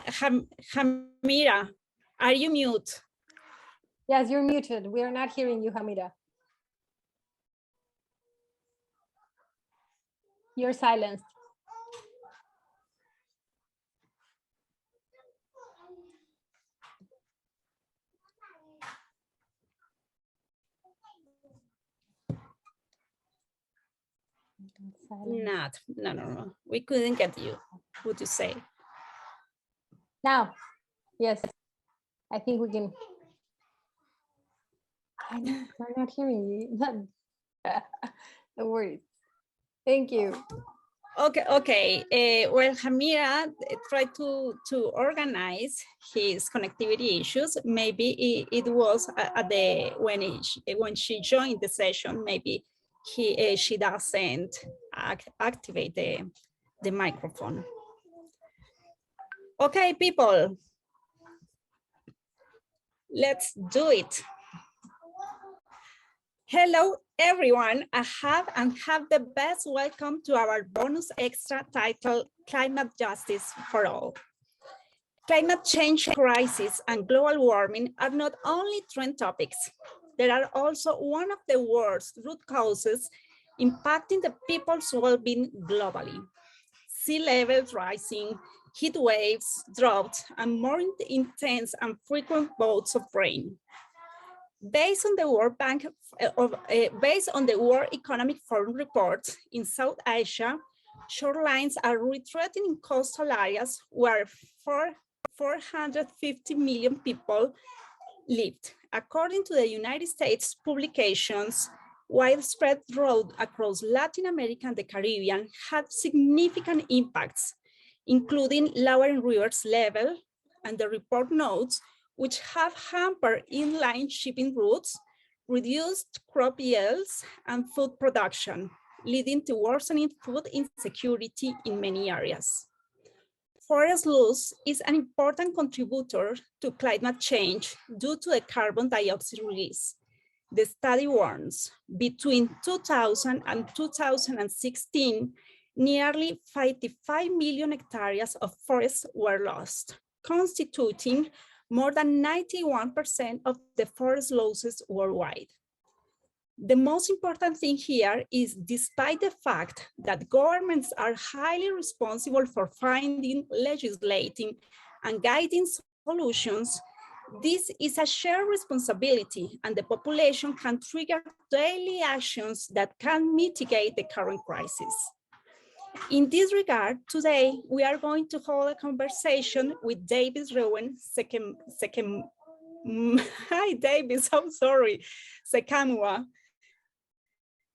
Hamira, are you mute? Yes, you're muted. We are not hearing you, Hamira. You're silenced. No. We couldn't get you. What you say? Now, yes, I think we can. I know, we're not hearing you. No worries. Thank you. Okay. Well, Hamira tried to organize his connectivity issues. Maybe it was at the when she joined the session. Maybe she doesn't activate the microphone. Okay, people, let's do it. Hello, everyone. I have the best welcome to our bonus extra titled Climate Justice for All. Climate change crisis and global warming are not only trend topics. They are also one of the world's root causes impacting the people's well-being globally. Sea levels rising, heat waves, droughts, and more intense and frequent bouts of rain. Based on the World Bank, based on the World Economic Forum report, in South Asia, shorelines are retreating in coastal areas where 450 million people lived. According to the United States publications, widespread drought across Latin America and the Caribbean had significant impacts, including lowering rivers level, and the report notes, which have hampered inland shipping routes, reduced crop yields and food production, leading to worsening food insecurity in many areas. Forest loss is an important contributor to climate change due to the carbon dioxide release. The study warns between 2000 and 2016, nearly 55 million hectares of forests were lost, constituting more than 91% of the forest losses worldwide. The most important thing here is, despite the fact that governments are highly responsible for finding, legislating, and guiding solutions, this is a shared responsibility, and the population can trigger daily actions that can mitigate the current crisis. In this regard, today, we are going to hold a conversation with Davis Reuben hi, Davis, I'm sorry, Sekamwa.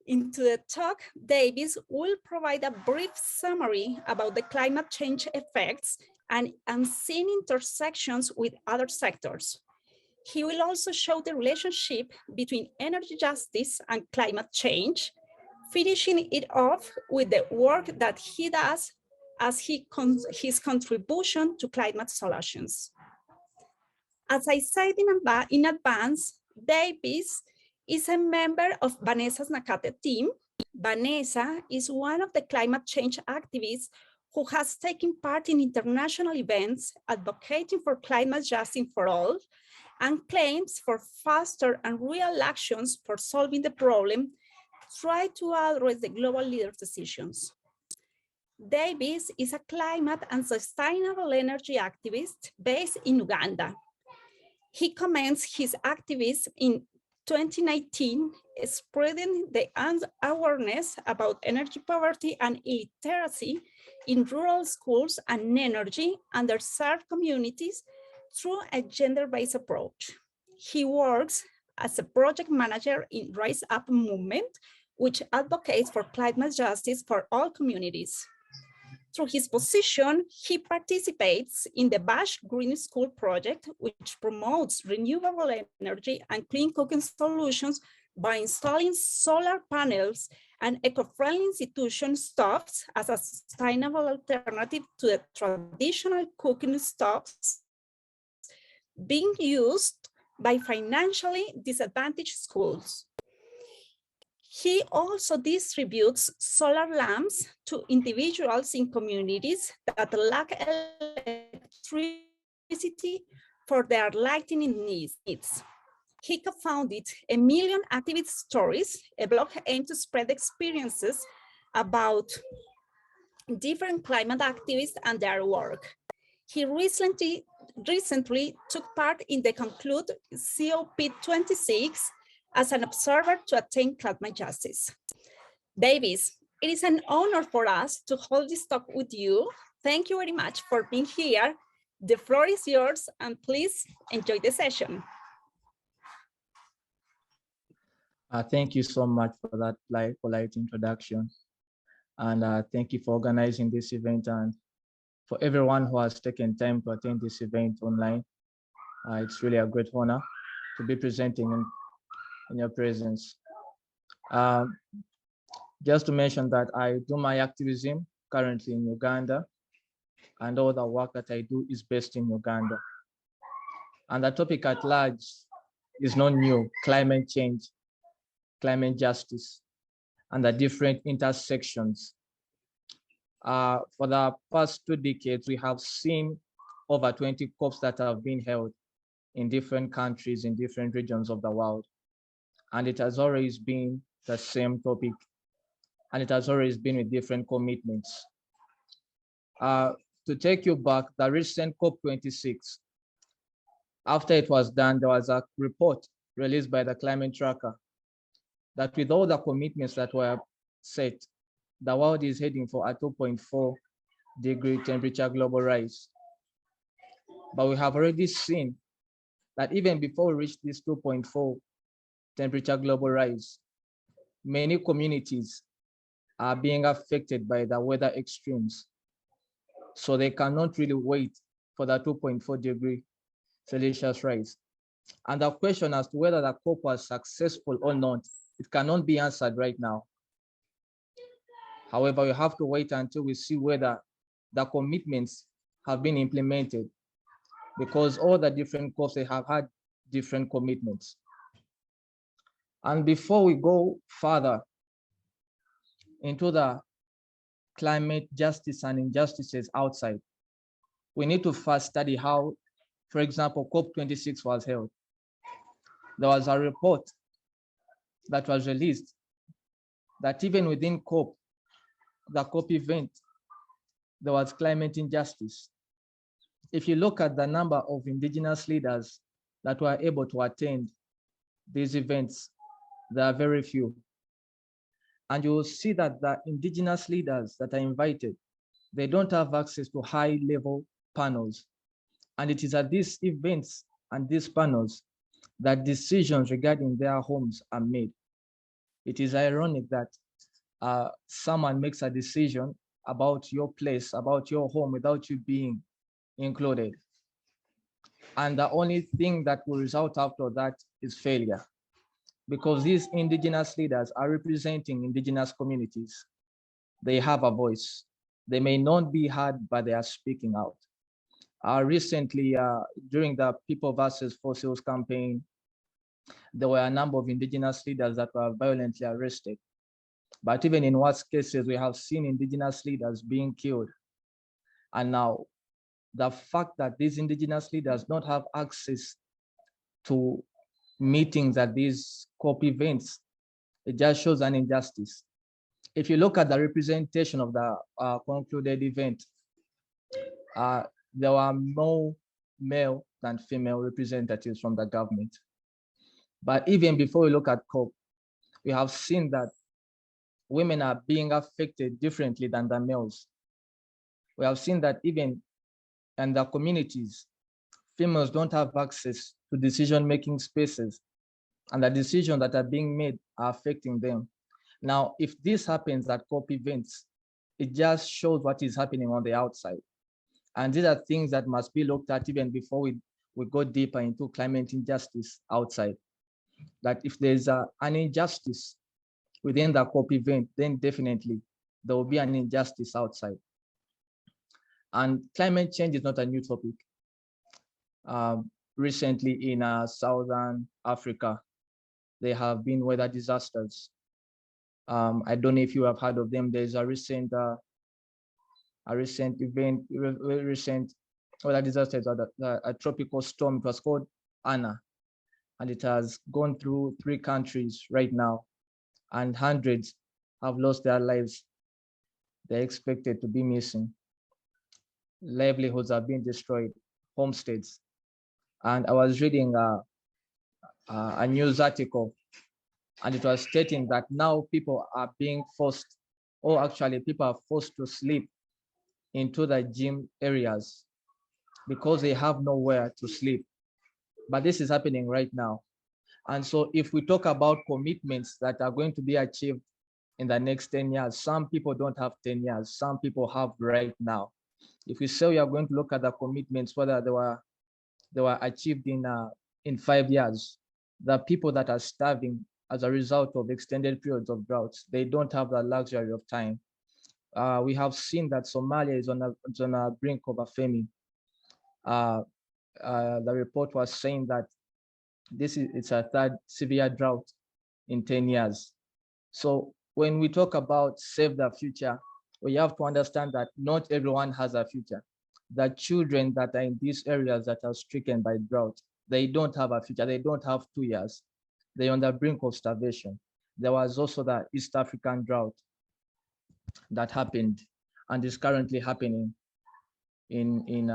Into the talk, Davis will provide a brief summary about the climate change effects and unseen intersections with other sectors. He will also show the relationship between energy justice and climate change, finishing it off with the work that he does as his contribution to climate solutions. As I said in advance, Davis is a member of Vanessa's Nakate team. Vanessa is one of the climate change activists who has taken part in international events advocating for climate justice for all and claims for faster and real actions for solving the problem, try to address the global leaders' decisions. Davis is a climate and sustainable energy activist based in Uganda. He commenced his activism in 2019, spreading the awareness about energy poverty and illiteracy in rural schools and energy underserved communities through a gender-based approach. He works as a project manager in RiseUp movement, which advocates for climate justice for all communities. Through his position, he participates in the Bash Green School project, which promotes renewable energy and clean cooking solutions by installing solar panels and eco-friendly institution stoves as a sustainable alternative to the traditional cooking stoves being used by financially disadvantaged schools. He also distributes solar lamps to individuals in communities that lack electricity for their lightning needs. He co-founded A Million Activist Stories, a blog aimed to spread experiences about different climate activists and their work. He recently took part in the Conclude COP26 as an observer to attain climate justice. Davis, it is an honor for us to hold this talk with you. Thank you very much for being here. The floor is yours, and please enjoy the session. Thank you so much for that polite introduction. And thank you for organizing this event and for everyone who has taken time to attend this event online. It's really a great honor to be presenting in your presence. Just to mention that I do my activism currently in Uganda, and all the work that I do is based in Uganda. And the topic at large is not new: climate change, climate justice, and the different intersections. For the past 2 decades, we have seen over 20 COPs that have been held in different countries, in different regions of the world. And it has always been the same topic, and it has always been with different commitments. To take you back, the recent COP26, after it was done, there was a report released by the Climate Tracker that with all the commitments that were set, the world is heading for a 2.4-degree temperature global rise. But we have already seen that even before we reach this 2.4 temperature global rise, many communities are being affected by the weather extremes. So they cannot really wait for the 2.4-degree Celsius rise. And the question as to whether the COP was successful or not, it cannot be answered right now. However, we have to wait until we see whether the commitments have been implemented, because all the different COPs, they have had different commitments. And before we go further into the climate justice and injustices outside, we need to first study how, for example, COP26 was held. There was a report that was released that even within COP, the COP event, there was climate injustice. If you look at the number of indigenous leaders that were able to attend these events, there are very few. And you will see that the indigenous leaders that are invited, they don't have access to high-level panels. And it is at these events and these panels that decisions regarding their homes are made. It is ironic that someone makes a decision about your place, about your home, without you being included. And the only thing that will result after that is failure, because these indigenous leaders are representing indigenous communities. They have a voice. They may not be heard, but they are speaking out. Recently, during the People versus Fossils campaign, there were a number of indigenous leaders that were violently arrested. But even in worse cases, we have seen indigenous leaders being killed. And now, the fact that these indigenous leaders don't have access to meetings at these COP events, it just shows an injustice. If you look at the representation of the concluded event, there were more male than female representatives from the government. But even before we look at COP, we have seen that women are being affected differently than the males. We have seen that even in the communities, females don't have access to decision-making spaces, and the decisions that are being made are affecting them. Now, if this happens at COP events, it just shows what is happening on the outside. And these are things that must be looked at even before we go deeper into climate injustice outside. That if there's an injustice within the COP event, then definitely there will be an injustice outside. And climate change is not a new topic. Recently in Southern Africa, there have been weather disasters. I don't know if you have heard of them. There's a recent well, that disaster is a tropical storm. It was called Anna, and it has gone through 3 countries right now, and hundreds have lost their lives. They're expected to be missing. Livelihoods are being destroyed, homesteads. And I was reading a news article, and it was stating that now people are being forced, or actually people are forced to sleep into the gym areas because they have nowhere to sleep. But this is happening right now. And so if we talk about commitments that are going to be achieved in the next 10 years, some people don't have 10 years, some people have right now. If we say we are going to look at the commitments, whether they were achieved in 5 years, the people that are starving as a result of extended periods of droughts, they don't have the luxury of time. We have seen that Somalia is on a brink of a famine. The report was saying that it's a 3rd severe drought in 10 years. So when we talk about save the future, we have to understand that not everyone has a future. The children that are in these areas that are stricken by drought, they don't have a future. They don't have 2 years. They're on the brink of starvation. There was also the East African drought that happened and is currently happening in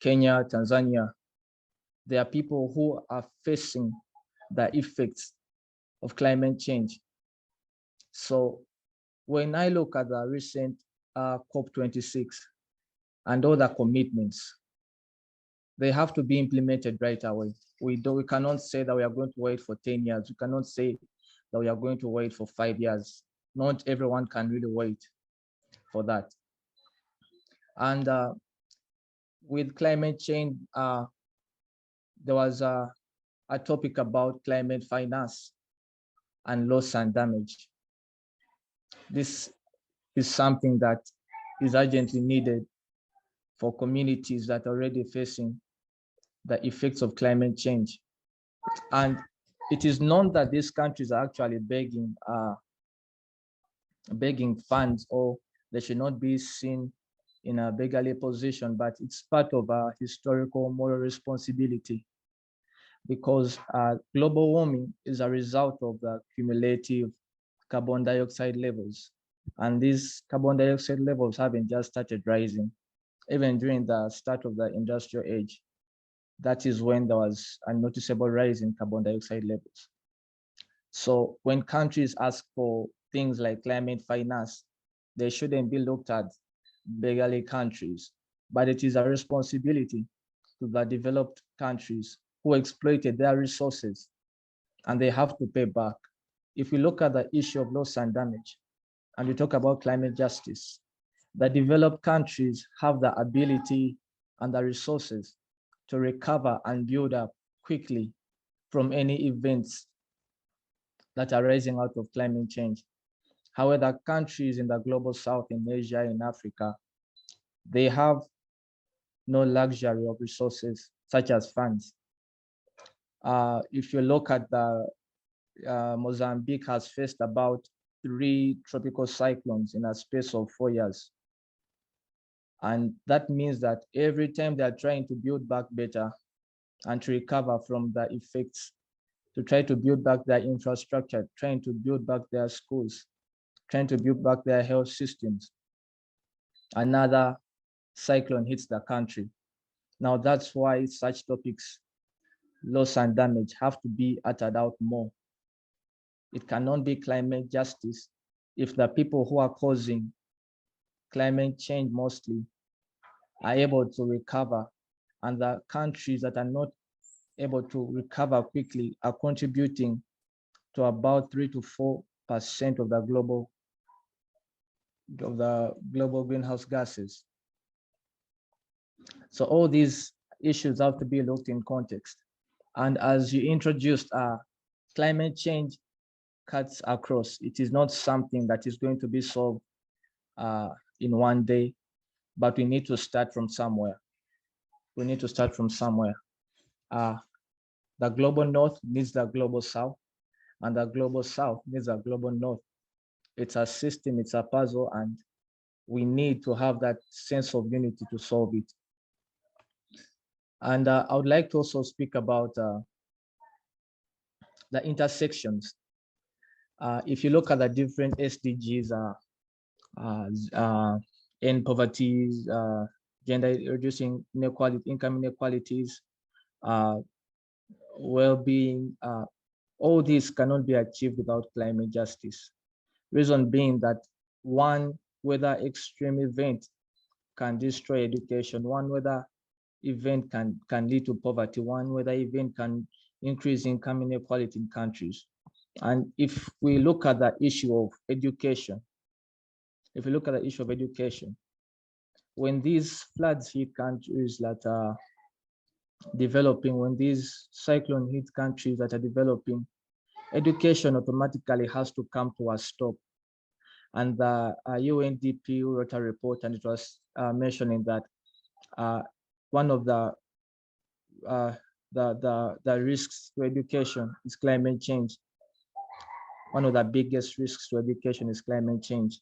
Kenya, Tanzania. There are people who are facing the effects of climate change. So when I look at the recent COP26 and all the commitments, they have to be implemented right away. We cannot say that we are going to wait for 10 years. We cannot say that we are going to wait for 5 years. Not everyone can really wait for that. And with climate change, there was a topic about climate finance and loss and damage. This is something that is urgently needed for communities that are already facing the effects of climate change. And it is known that these countries are actually begging funds, or they should not be seen in a beggarly position, but it's part of a historical moral responsibility, because global warming is a result of the cumulative carbon dioxide levels. And these carbon dioxide levels haven't just started rising. Even during the start of the industrial age, that is when there was a noticeable rise in carbon dioxide levels. So when countries ask for things like climate finance, they shouldn't be looked at beggarly countries, but it is a responsibility to the developed countries who exploited their resources, and they have to pay back. If we look at the issue of loss and damage, and we talk about climate justice, the developed countries have the ability and the resources to recover and build up quickly from any events that are rising out of climate change. However, countries in the global south, in Asia, in Africa, they have no luxury of resources such as funds. If you look at the Mozambique has faced about 3 tropical cyclones in a space of 4 years. And that means that every time they are trying to build back better and to recover from the effects, to try to build back their infrastructure, trying to build back their schools, trying to build back their health systems, another cyclone hits the country. Now that's why such topics, loss and damage, have to be uttered out more. It cannot be climate justice if the people who are causing climate change mostly are able to recover, and the countries that are not able to recover quickly are contributing to about 3 to 4% of the global greenhouse gases. So all these issues have to be looked in context. And as you introduced, climate change cuts across. It is not something that is going to be solved in one day, but we need to start from somewhere. We need to start from somewhere. The global north needs the global south, and the global south needs a global north. It's a system, it's a puzzle, and we need to have that sense of unity to solve it. And I would like to also speak about the intersections. If you look at the different SDGs, end poverty, gender reducing inequality, income inequalities, well-being, all these cannot be achieved without climate justice. Reason being that one weather extreme event can destroy education, one weather event can lead to poverty, one weather event can increase income inequality in countries. And if we look at the issue of education, when these floods hit countries that are developing, when these cyclone hit countries that are developing, education automatically has to come to a stop. And the UNDP wrote a report, and it was mentioning that one of the risks to education is climate change. One of the biggest risks to education is climate change.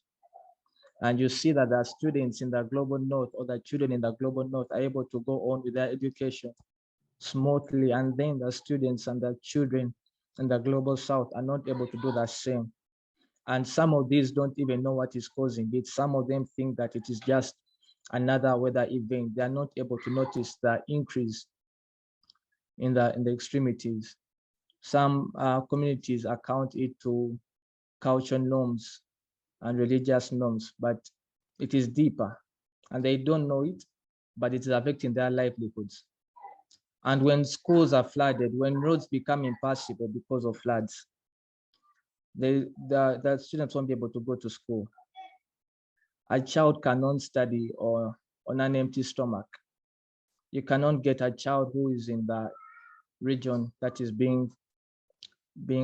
And you see that the students in the global north, or the children in the global north, are able to go on with their education smoothly, and then the students and the children in the global south are not able to do the same. And some of these don't even know what is causing it. Some of them think that it is just another weather event. They are not able to notice the increase in the extremities. Some communities account it to cultural norms and religious norms, but it is deeper, and they don't know it, but it is affecting their livelihoods. And when schools are flooded, when roads become impassable because of floods, the students won't be able to go to school. A child cannot study or on an empty stomach. You cannot get a child who is in the region that is being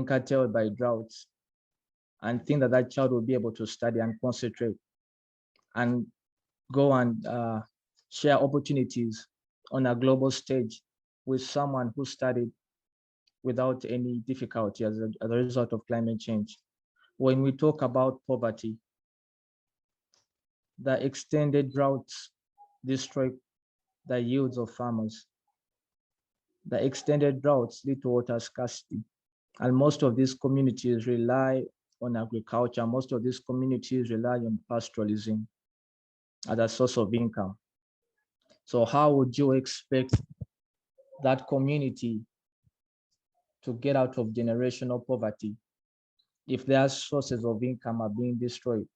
curtailed by droughts and think that that child will be able to study and concentrate and go and share opportunities on a global stage with someone who studied without any difficulty as a result of climate change. When we talk about poverty, the extended droughts destroy the yields of farmers. The extended droughts lead to water scarcity. And most of these communities rely on agriculture. Most of these communities rely on pastoralism as a source of income. So how would you expect that community to get out of generational poverty if their sources of income are being destroyed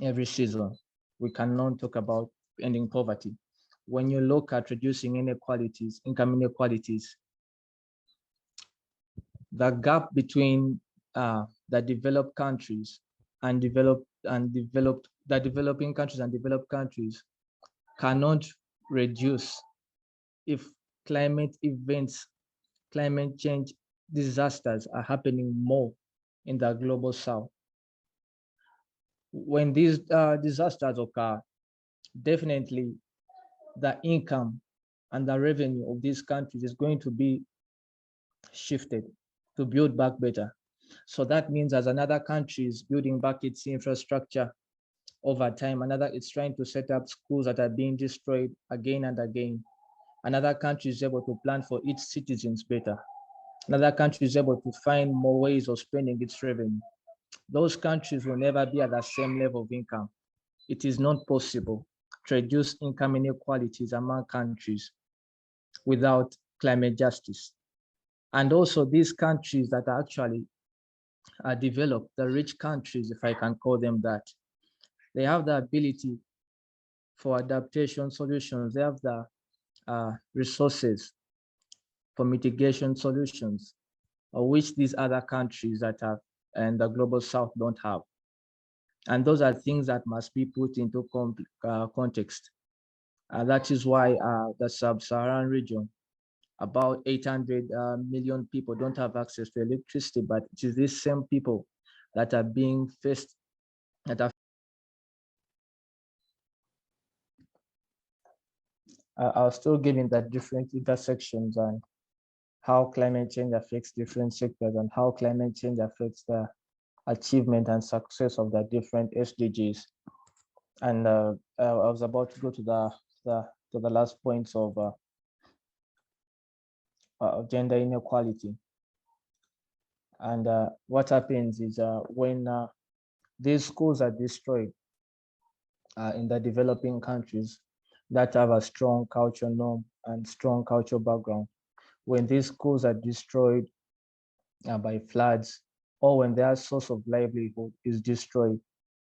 every season? We cannot talk about ending poverty. When you look at reducing inequalities, income inequalities, the gap between the developed countries and the developing countries and developed countries cannot reduce if climate events, climate change disasters are happening more in the global south. When these disasters occur, definitely the income and the revenue of these countries is going to be shifted to build back better. So that means as another country is building back its infrastructure over time, another is trying to set up schools that are being destroyed again and again. Another country is able to plan for its citizens better. Another country is able to find more ways of spending its revenue. Those countries will never be at the same level of income. It is not possible to reduce income inequalities among countries without climate justice. And also these countries that are actually developed, the rich countries, if I can call them that, they have the ability for adaptation solutions. They have the resources for mitigation solutions, which these other countries that have and the global south don't have. And those are things that must be put into context. That is why the sub-Saharan region, about 800 million people don't have access to electricity, but it is these same people that are being faced, that are are still giving the different intersections and how climate change affects different sectors and how climate change affects the achievement and success of the different SDGs. And I was about to go to the last points of gender inequality. And what happens is when these schools are destroyed in the developing countries that have a strong cultural norm and strong cultural background, when these schools are destroyed by floods, or when their source of livelihood is destroyed,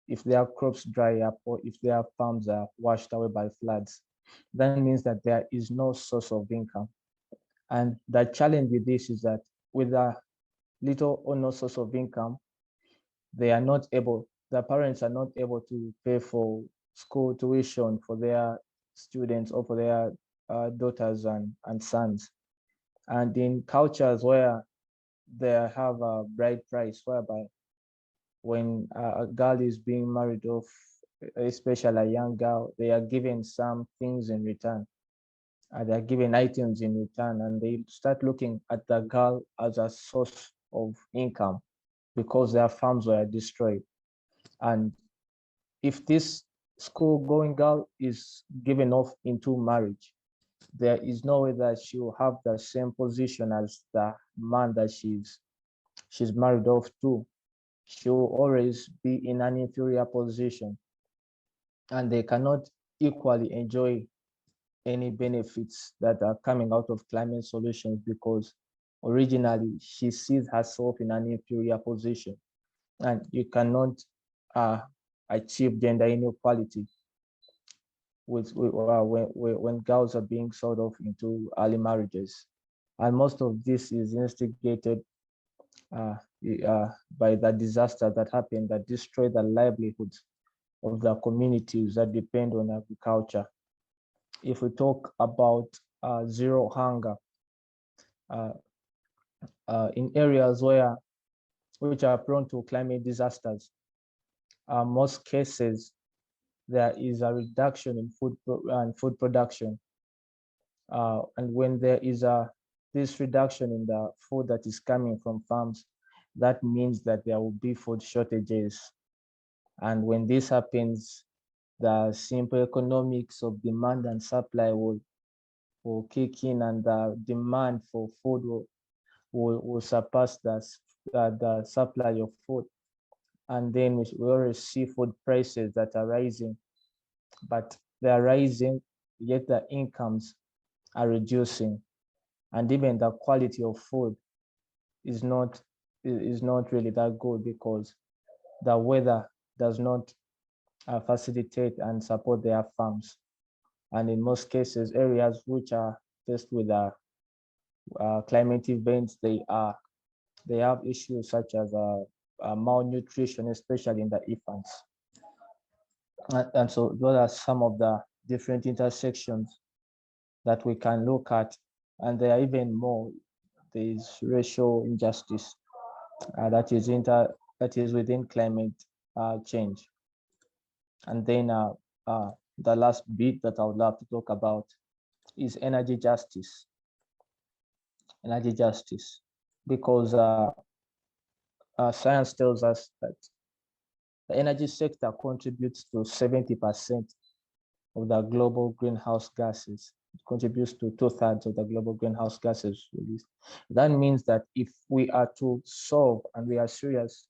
if their crops dry up or if their farms are washed away by floods, that means that there is no source of income. And the challenge with this is that with a little or no source of income, they are not able, the parents are not able to pay for school tuition for their students or for their daughters and sons. And in cultures where they have a bride price, whereby when a girl is being married off, especially a young girl, they are given some things in return. They are given items in return, and they start looking at the girl as a source of income because their farms were destroyed. And if this school-going girl is given off into marriage, there is no way that she will have the same position as the man that she's married off to. She will always be in an inferior position, and they cannot equally enjoy any benefits that are coming out of climate solutions because originally she sees herself in an inferior position, and you cannot achieve gender inequality when girls are being sold off into early marriages. And most of this is instigated by the disaster that happened that destroyed the livelihoods of the communities that depend on agriculture. If we talk about zero hunger in areas which are prone to climate disasters, most cases there is a reduction in food production, and when there is this reduction in the food that is coming from farms, that means that there will be food shortages. And when this happens, the simple economics of demand and supply will kick in, and the demand for food will surpass the supply of food. And then we already see food prices that are rising, but they are rising, yet the incomes are reducing. And even the quality of food is not really that good because the weather does not facilitate and support their farms. And in most cases, areas which are faced with climate events, they have issues such as malnutrition, especially in the infants. And so those are some of the different intersections that we can look at, and there are even more. There is racial injustice that is within climate change. And then the last bit that I would love to talk about is energy justice. Energy justice, because science tells us that the energy sector contributes to 70% of the global greenhouse gases. It contributes to 2/3 of the global greenhouse gases released. That means that if we are to solve, and we are serious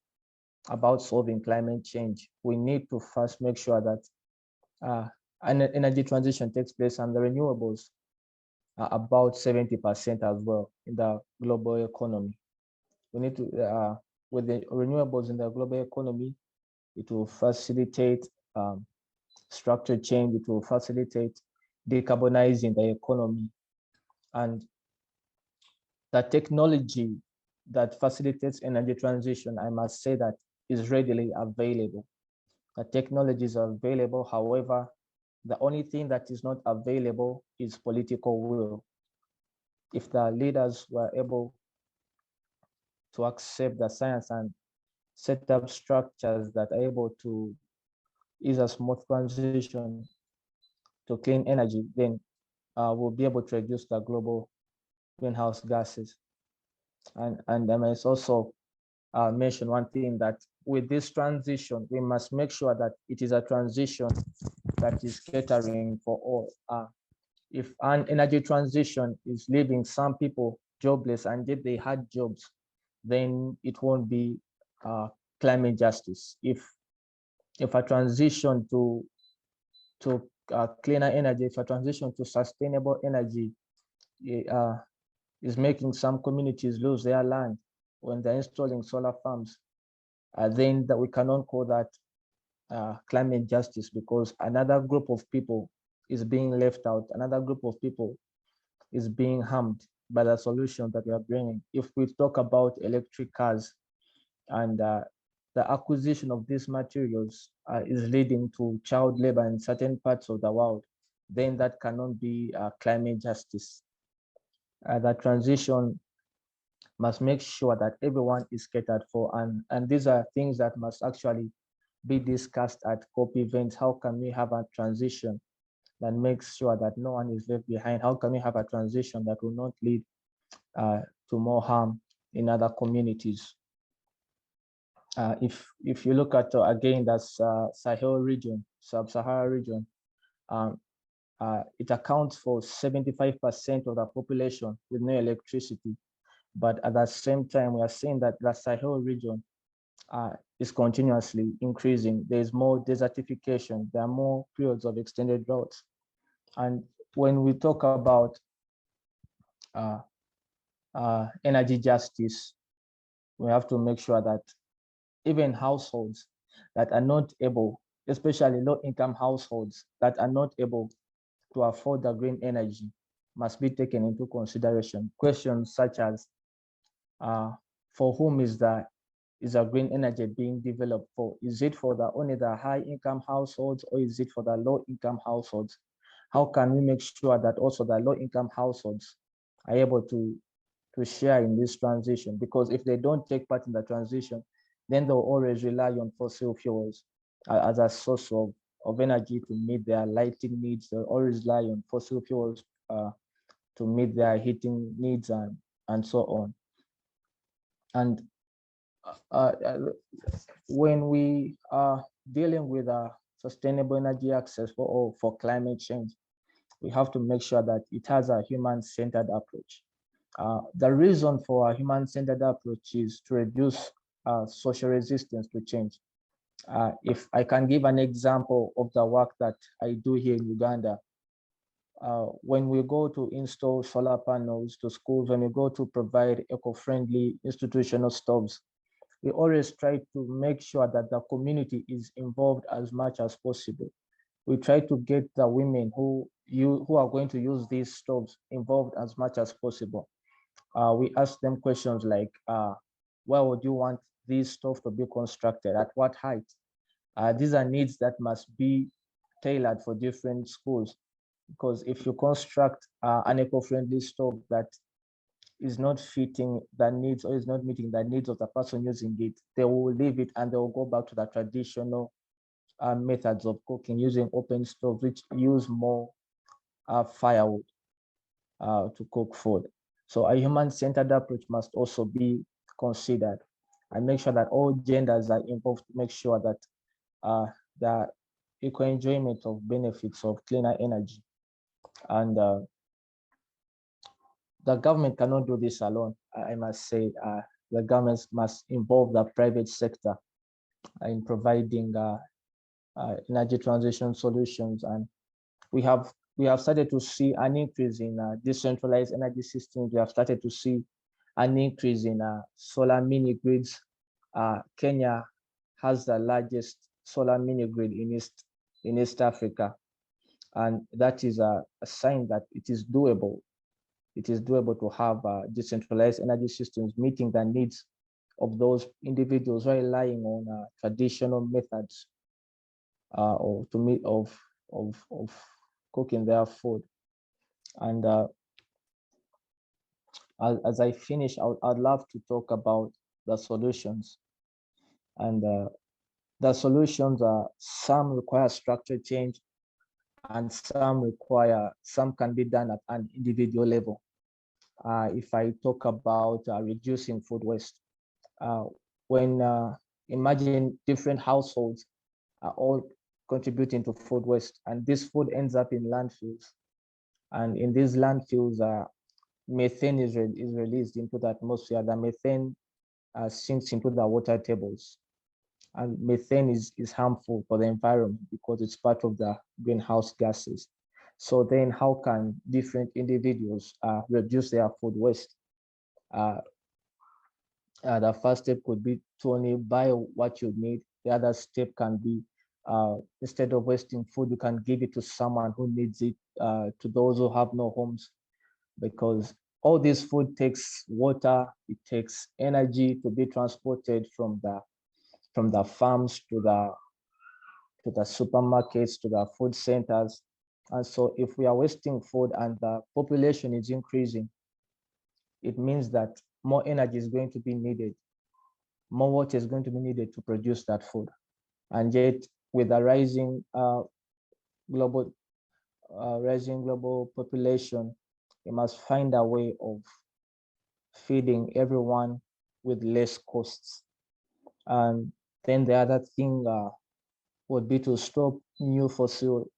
about solving climate change, we need to first make sure that an energy transition takes place, and the renewables are about 70% as well in the global economy. We need to, with the renewables in the global economy, it will facilitate structural change, it will facilitate decarbonizing the economy. And the technology that facilitates energy transition, I must say that is readily available. The technologies are available. However, the only thing that is not available is political will. If the leaders were able to accept the science and set up structures that are able to ease a smooth transition to clean energy, then we'll be able to reduce the global greenhouse gases. And I must also mention one thing, that with this transition, we must make sure that it is a transition that is catering for all. If an energy transition is leaving some people jobless and yet they had jobs, then it won't be climate justice. If a transition to cleaner energy, if a transition to sustainable energy is making some communities lose their land when they're installing solar farms, then that we cannot call that climate justice, because another group of people is being left out. Another group of people is being harmed by the solution that we are bringing. If we talk about electric cars and the acquisition of these materials is leading to child labor in certain parts of the world, then that cannot be climate justice. The transition must make sure that everyone is catered for, and these are things that must actually be discussed at COP events. How can we have a transition that makes sure that no one is left behind? How can we have a transition that will not lead to more harm in other communities? If you look at, again, that's Sahel region, Sub-Sahara region, it accounts for 75% of the population with no electricity. But at the same time, we are seeing that the Sahel region is continuously increasing. There is more desertification. There are more periods of extended droughts. And when we talk about energy justice, we have to make sure that even households that are not able, especially low-income households that are not able to afford the green energy, must be taken into consideration. Questions such as, for whom is a green energy being developed for? Is it for only the high-income households, or is it for the low-income households? How can we make sure that also the low-income households are able to share in this transition? Because if they don't take part in the transition, then they'll always rely on fossil fuels as a source of energy to meet their lighting needs. They'll always rely on fossil fuels to meet their heating needs and so on. And when we are dealing with sustainable energy access for climate change, we have to make sure that it has a human-centered approach. The reason for a human-centered approach is to reduce social resistance to change. If I can give an example of the work that I do here in Uganda, when we go to install solar panels to schools, when we go to provide eco-friendly institutional stoves, we always try to make sure that the community is involved as much as possible. We try to get the women who are going to use these stoves involved as much as possible. We ask them questions like, where would you want these stoves to be constructed? At what height? These are needs that must be tailored for different schools, because if you construct an eco-friendly stove that is not fitting the needs or is not meeting the needs of the person using it, they will leave it and they will go back to the traditional methods of cooking, using open stoves, which use more firewood to cook food. So a human-centered approach must also be considered, and make sure that all genders are involved to make sure that the equal enjoyment of benefits of cleaner energy. And the government cannot do this alone. I must say, the governments must involve the private sector in providing energy transition solutions. And we have started to see an increase in decentralized energy systems. We have started to see an increase in solar mini grids. Kenya has the largest solar mini grid in East Africa, and that is a sign that it is doable. It is doable to have decentralized energy systems meeting the needs of those individuals relying on traditional methods or to meet of cooking their food. And as I finish, I'd love to talk about the solutions. And the solutions are, some require structure change, and some can be done at an individual level. If I talk about reducing food waste, when imagine different households are all contributing to food waste, and this food ends up in landfills. And in these landfills, methane is released into the atmosphere. The methane sinks into the water tables. And methane is harmful for the environment because it's part of the greenhouse gases. So then how can different individuals reduce their food waste? The first step could be to only buy what you need. The other step can be, instead of wasting food, you can give it to someone who needs it, to those who have no homes, because all this food takes water, it takes energy to be transported from the farms to the supermarkets, to the food centers. And so if we are wasting food and the population is increasing, it means that more energy is going to be needed, more water is going to be needed to produce that food. And yet with the rising global population, we must find a way of feeding everyone with less costs. And then the other thing would be to stop new fossil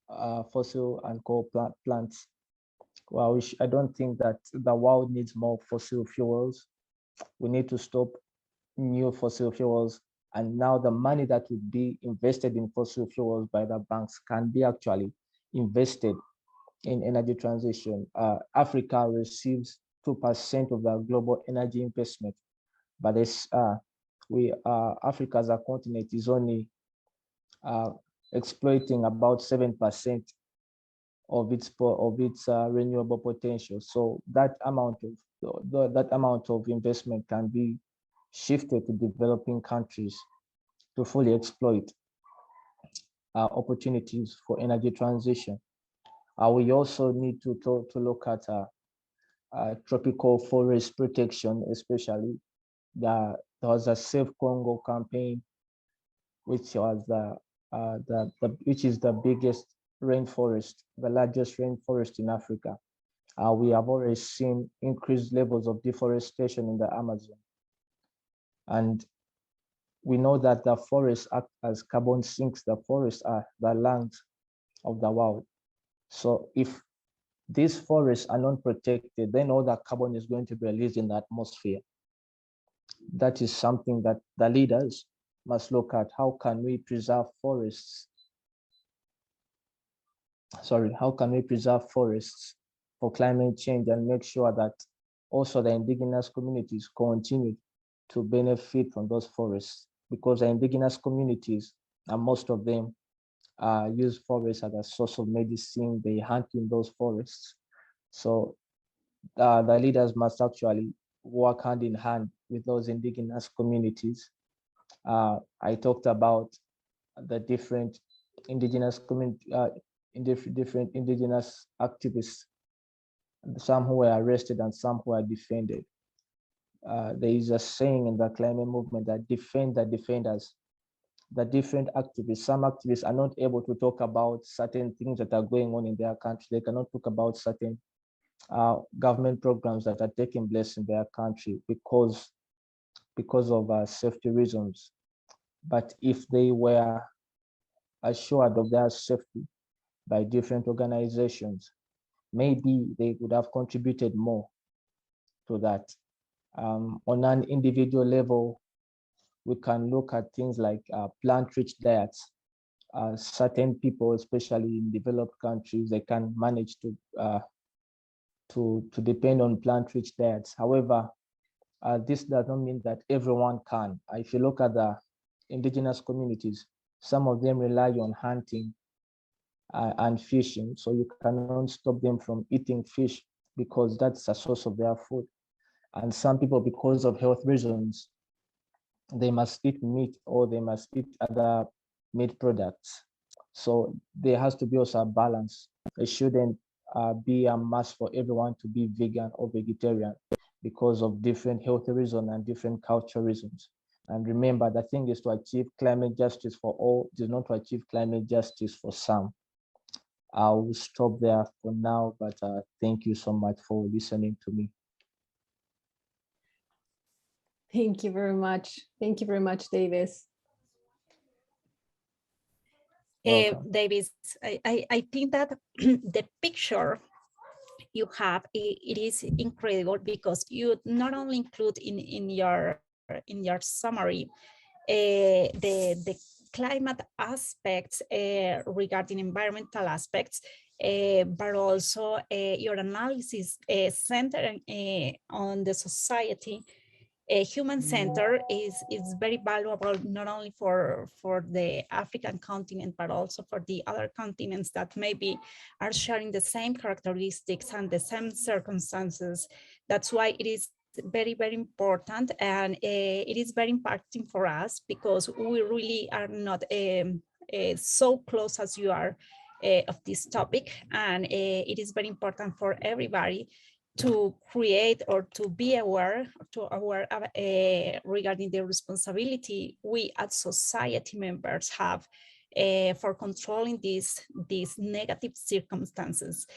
and coal plants. Well, I don't think that the world needs more fossil fuels. We need to stop new fossil fuels. And now the money that would be invested in fossil fuels by the banks can be actually invested in energy transition. Africa receives 2% of the global energy investment, but Africa as a continent is only exploiting about 7% of its renewable potential. So that amount of investment can be shifted to developing countries to fully exploit opportunities for energy transition. We also need to look at tropical forest protection, especially. There was a Save Congo campaign, which was which is the biggest rainforest, the largest rainforest in Africa. We have already seen increased levels of deforestation in the Amazon. And we know that the forests act as carbon sinks. The forests are the lungs of the world. So if these forests are not protected, then all the carbon is going to be released in the atmosphere. That is something that the leaders must look at. How can we preserve forests? How can we preserve forests for climate change and make sure that also the indigenous communities continue to benefit from those forests? Because the indigenous communities, and most of them, use forests as a source of medicine. They hunt in those forests. So the leaders must actually work hand in hand with those indigenous communities. I talked about the different indigenous community, different indigenous activists, some who were arrested and some who are defended. There is a saying in the climate movement that defend the defenders. The different activists, some activists are not able to talk about certain things that are going on in their country. They cannot talk about certain government programs that are taking place in their country because of safety reasons. But if they were assured of their safety by different organizations, maybe they would have contributed more to that. On an individual level, we can look at things like plant-rich diets. Certain people, especially in developed countries, they can manage to depend on plant-rich diets. However, this does not mean that everyone can. If you look at the indigenous communities, some of them rely on hunting and fishing, so you cannot stop them from eating fish because that's a source of their food. And some people, because of health reasons, they must eat meat or they must eat other meat products. So there has to be also a balance. It shouldn't be a must for everyone to be vegan or vegetarian because of different health reasons and different cultural reasons. And remember, the thing is to achieve climate justice for all, it is not to achieve climate justice for some. I will stop there for now, but thank you so much for listening to me. Thank you very much. Thank you very much, Davis. Davis, I think that the picture you have, it is incredible because you not only include in your summary the climate aspects regarding environmental aspects, but also your analysis centered on the society. Human center is very valuable not only for the African continent, but also for the other continents that maybe are sharing the same characteristics and the same circumstances. That's why it is very, very important, and it is very impacting for us because we really are not so close as you are of this topic, and it is very important for everybody to create or to be aware regarding the responsibility we as society members have for controlling these negative circumstances.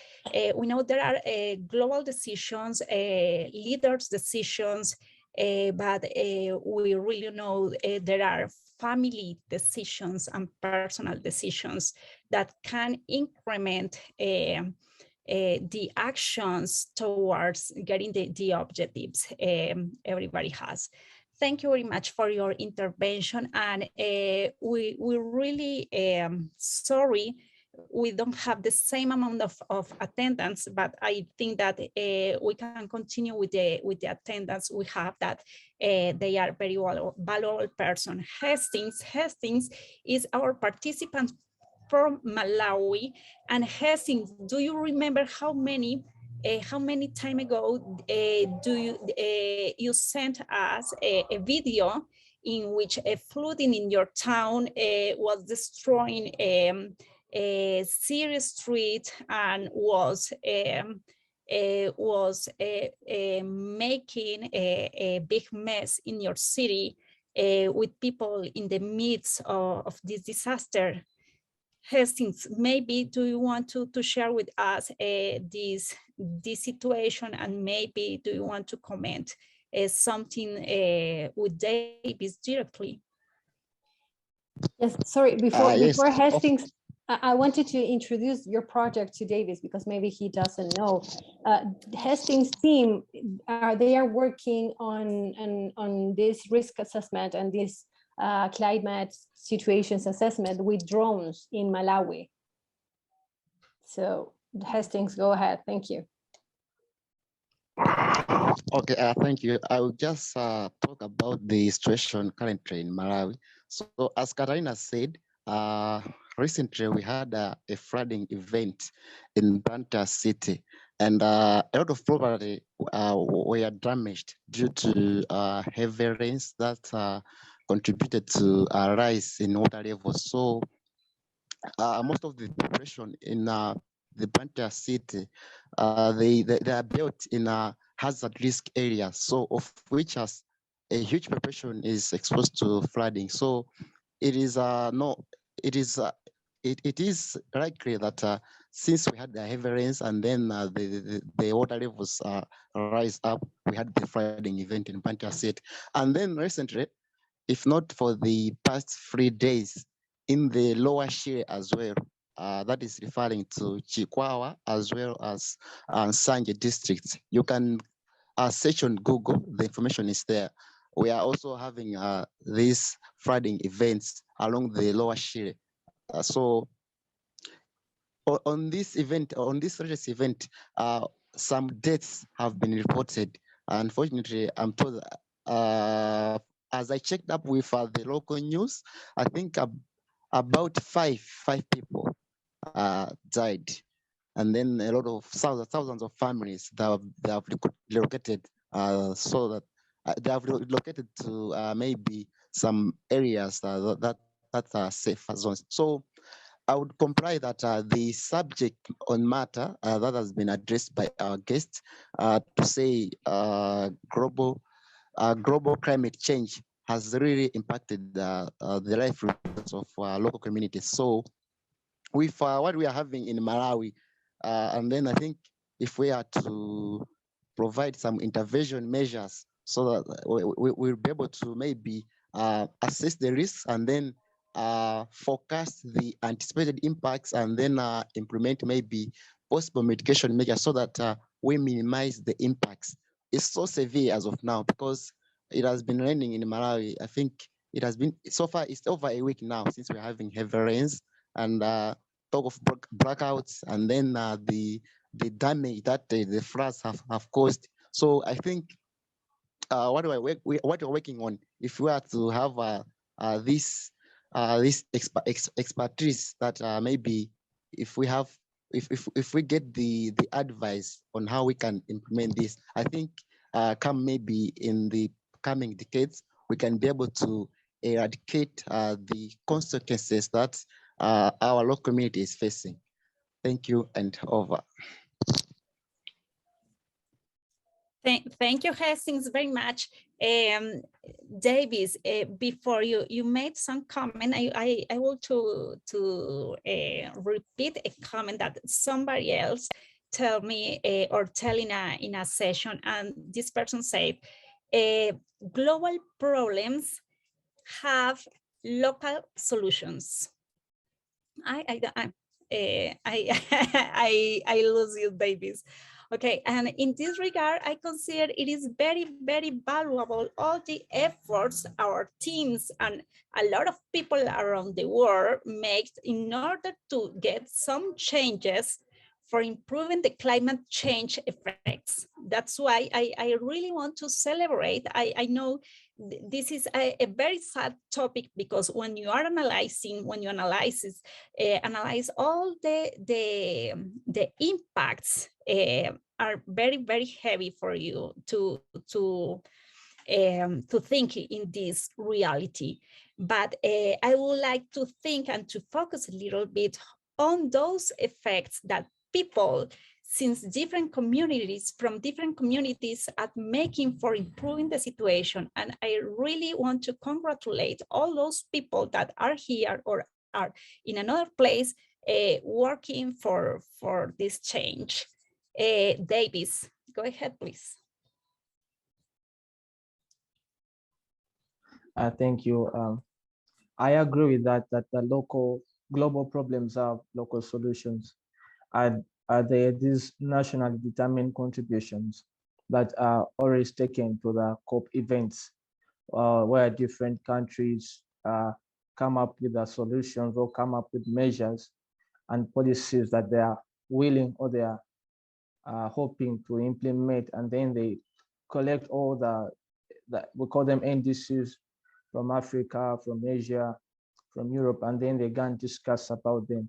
We know there are global decisions, leaders' decisions, but we really know there are family decisions and personal decisions that can increment the actions towards getting the objectives everybody has. Thank you very much for your intervention, and we really sorry we don't have the same amount of attendance, but I think that we can continue with the attendance we have, that they are very valuable person. Hastings is our participant from Malawi. And Hastings, do you remember how many time ago you sent us a video in which a flooding in your town was destroying a serious street and was making a big mess in your city with people in the midst of this disaster? Hastings, maybe do you want to share with us this situation, and maybe do you want to comment something with Davis directly? Yes, sorry, before Yes, Hastings, I wanted to introduce your project to Davis because maybe he doesn't know. Hastings team, they are working on this risk assessment and this climate situations assessment with drones in Malawi. So Hastings, go ahead. Thank you. okay, thank you. I will just talk about the situation currently in Malawi. So as Katarina said, recently we had a flooding event in Banta city, and a lot of property were damaged due to heavy rains that contributed to a rise in water levels. So most of the population in the Banta city, they are built in a hazard risk area, so of which has a huge population is exposed to flooding. So it is it is likely that since we had the heavy rains and then the water levels rise up, we had the flooding event in Banta city. And then recently, if not for the past 3 days, in the lower Shire as well, that is referring to Chikwawa as well as Sanje districts. You can search on Google, the information is there. We are also having these flooding events along the lower Shire. So on this event, on this latest event, some deaths have been reported. Unfortunately, I'm told as I checked up with the local news, I think about five people died, and then a lot of thousands of families that have relocated, so that they have relocated to maybe some areas that are safer zones. So I would comply that the subject on matter that has been addressed by our guest to say global climate change has really impacted the livelihoods of local communities. So with what we are having in Malawi, and then I think if we are to provide some intervention measures so that we'll be able to maybe assess the risks and then forecast the anticipated impacts and then implement maybe possible mitigation measures so that we minimize the impacts. It's so severe as of now because it has been raining in Malawi. I think it has been, so far it's over a week now since we're having heavy rains and talk of blackouts, and then the damage that the floods have caused. So I think what we're working on, if we are to have this expertise that maybe if we have, if we get the advice on how we can implement this, I think come maybe in the coming decades we can be able to eradicate the consequences that our local community is facing. Thank you, and over. Thank you, Hastings, very much. Davis, before you made some comment, I want to repeat a comment that somebody else tell me or tell in a session, and this person said, global problems have local solutions. I lose you, Davis. Okay, and in this regard, I consider it is very, very valuable all the efforts our teams and a lot of people around the world make in order to get some changes for improving the climate change effects. That's why I really want to celebrate. I know this is a very sad topic because when you are analyzing, when you analyze all the impacts are very, very heavy for you to think in this reality. But I would like to think and to focus a little bit on those effects that people since different communities, from different communities are making for improving the situation. And I really want to congratulate all those people that are here or are in another place working for this change. Davis, go ahead, please. Thank you. I agree with that the global problems have local solutions. Are there these nationally determined contributions that are always taken to the COP events, where different countries come up with the solutions or come up with measures and policies that they are willing or they are hoping to implement, and then they collect all we call them NDCs from Africa, from Asia, from Europe, and then they can discuss about them.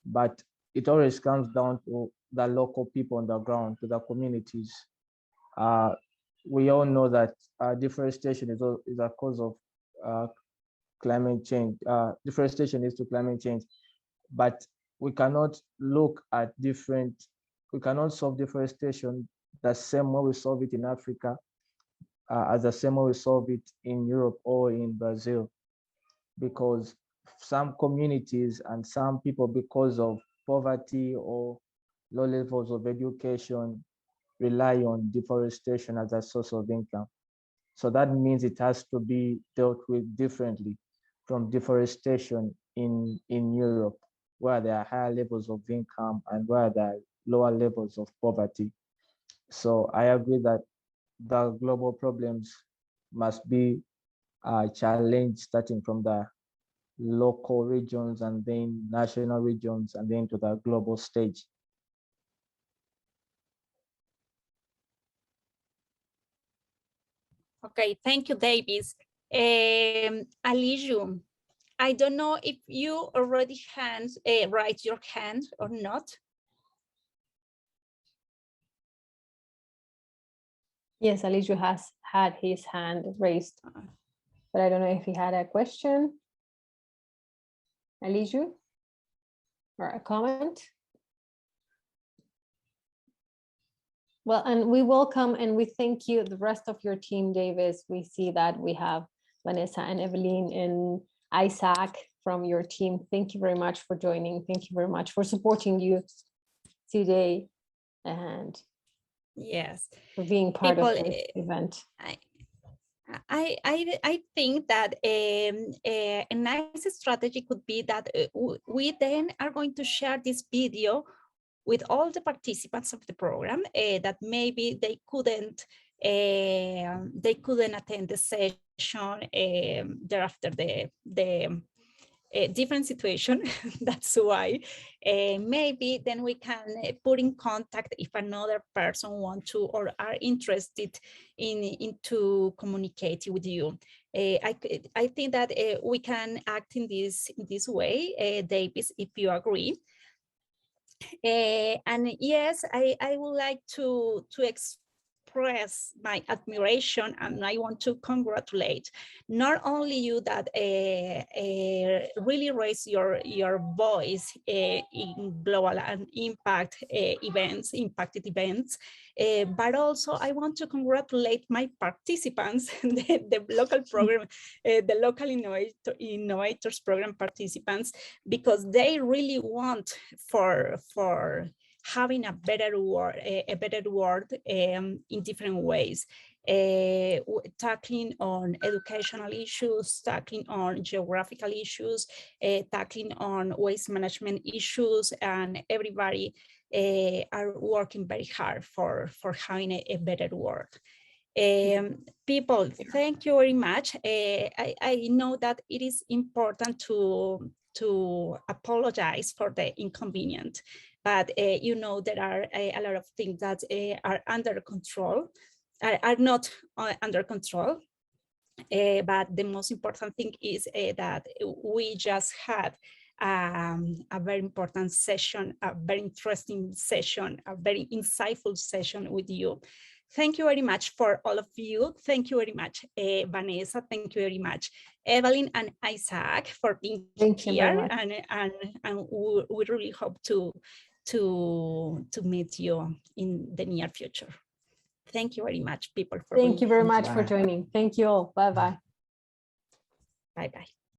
But it always comes down to the local people on the ground, to the communities. We all know that deforestation is a cause of climate change. Deforestation is to climate change, but we cannot we cannot solve deforestation the same way we solve it in Africa as the same way we solve it in Europe or in Brazil, because some communities and some people, because of poverty or low levels of education, rely on deforestation as a source of income. So that means it has to be dealt with differently from deforestation in Europe, where there are higher levels of income and where there are lower levels of poverty. So I agree that the global problems must be challenged, starting from the local regions and then national regions and then to the global stage. Okay, thank you, Davis. Aliyu, I don't know if you already raised your hand or not. Yes, Aliyu has had his hand raised, but I don't know if he had a question. Aliyu, or a comment? Well, and we welcome and we thank you, the rest of your team, Davis. We see that we have Vanessa and Evelyn and Isaac from your team. Thank you very much for joining. Thank you very much for supporting you today and yes, for being part of this event. I think that a nice strategy could be that we then are going to share this video with all the participants of the program that maybe they couldn't attend the session thereafter the different situation. That's why maybe then we can put in contact if another person want to or are interested into communicating with you. I think that we can act in this way, Davis, if you agree. And yes, I would like to express my admiration, and I want to congratulate not only you that really raise your voice in global and impacted events, but also I want to congratulate my participants, the local program, the local Innovators program participants, because they really want for having a better world in different ways, tackling on educational issues, tackling on geographical issues, tackling on waste management issues, and everybody are working very hard for having a better world. People, thank you very much. I know that it is important to apologize for the inconvenience, but you know, there are a lot of things that are under control, are not under control. But the most important thing is that we just had a very important session, a very interesting session, a very insightful session with you. Thank you very much for all of you. Thank you very much, Vanessa. Thank you very much, Evelyn and Isaac, for being here. And we really hope to meet you in the near future. Thank you very much, people. Thank you very much for joining. Thank you all. Bye-bye. Bye-bye.